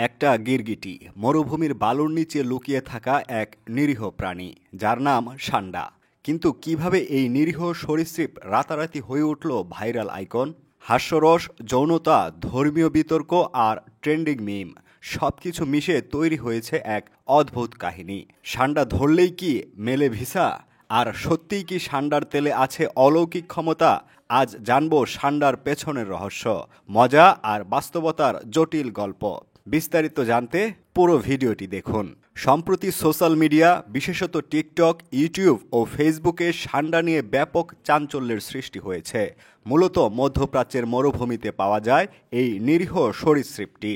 একটা গিরগিটি মরুভূমির বালুর নিচে লুকিয়ে থাকা এক নিরীহ প্রাণী যার নাম সান্ডা। কিন্তু কিভাবে এই নিরীহ সরীসৃপ রাতারাতি হয়ে উঠল ভাইরাল আইকন? হাস্যরস, যৌনতা, ধর্মীয় বিতর্ক আর ট্রেন্ডিং মিম সবকিছু মিশে তৈরি হয়েছে এক অদ্ভুত কাহিনী। সান্ডা ধরলেই কি মেলে ভিসা? আর সত্যিই কি সান্ডার তেলে আছে অলৌকিক ক্ষমতা? আজ জানবো সান্ডার পেছনের রহস্য, মজা আর বাস্তবতার জটিল গল্প। বিস্তারিত জানতে পুরো ভিডিওটি দেখুন। সম্প্রতি সোশ্যাল মিডিয়া, বিশেষত টিকটক, ইউটিউব ও ফেসবুকে সান্ডা নিয়ে ব্যাপক চাঞ্চল্যের সৃষ্টি হয়েছে। মূলত মধ্যপ্রাচ্যের মরুভূমিতে পাওয়া যায় এই নিরীহ সরীসৃপটি।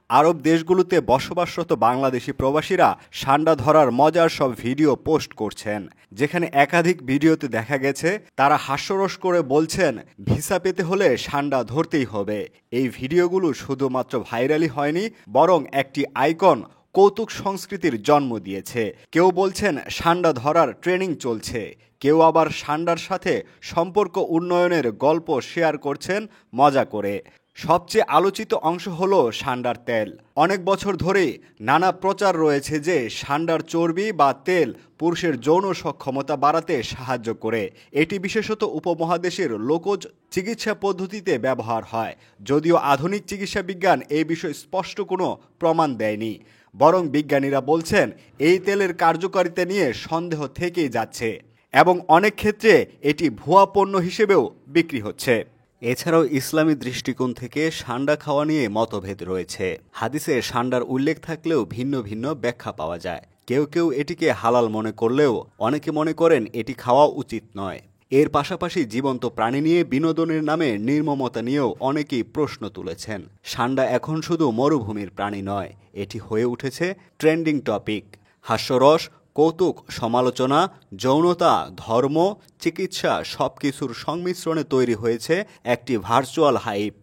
আরব দেশগুলোতে বসবাসরত বাংলাদেশি প্রবাসীরা সান্ডা ধরার মজার সব ভিডিও পোস্ট করছেন, যেখানে একাধিক ভিডিওতে দেখা গেছে তারা হাস্যরস করে বলছেন ভিসা পেতে হলে সান্ডা ধরতেই হবে। এই ভিডিওগুলো শুধুমাত্র ভাইরালই হয়নি, বরং একটি আইকন কৌতুক সংস্কৃতির জন্ম দিয়েছে। কেউ বলছেন সান্ডা ধরার ট্রেনিং চলছে, কেউ আবার সান্ডার সাথে সম্পর্ক উন্নয়নের গল্প শেয়ার করছেন মজা করে। সবচেয়ে আলোচিত অংশ হলো সান্ডার তেল। অনেক বছর ধরে নানা প্রচার রয়েছে যে সান্ডার চর্বি বা তেল পুরুষের যৌন সক্ষমতা বাড়াতে সাহায্য করে। এটি বিশেষত উপমহাদেশের লোকজ চিকিৎসা পদ্ধতিতে ব্যবহার হয়, যদিও আধুনিক চিকিৎসা বিজ্ঞান এই বিষয়ে স্পষ্ট কোনো প্রমাণ দেয়নি। বরং বিজ্ঞানীরা বলছেন এই তেলের কার্যকারিতা নিয়ে সন্দেহ থেকেই যাচ্ছে এবং অনেক ক্ষেত্রে এটি ভুয়া পণ্য হিসেবেও বিক্রি হচ্ছে। এছাড়াও ইসলামী দৃষ্টিকোণ থেকে সান্ডা খাওয়া নিয়ে মতভেদ রয়েছে। হাদিসে সান্ডার উল্লেখ থাকলেও ভিন্ন ভিন্ন ব্যাখ্যা পাওয়া যায়। কেউ কেউ এটিকে হালাল মনে করলেও অনেকে মনে করেন এটি খাওয়া উচিত নয়। এর পাশাপাশি জীবন্ত প্রাণী নিয়ে বিনোদনের নামে নির্মমতা নিয়েও অনেকেই প্রশ্ন তুলেছেন। সান্ডা এখন শুধু মরুভূমির প্রাণী নয়, এটি হয়ে উঠেছে ট্রেন্ডিং টপিক। হাস্যরস, কৌতুক, সমালোচনা, যৌনতা, ধর্ম, চিকিৎসা সবকিছুর সংমিশ্রণে তৈরি হয়েছে একটি ভার্চুয়াল হাইপ।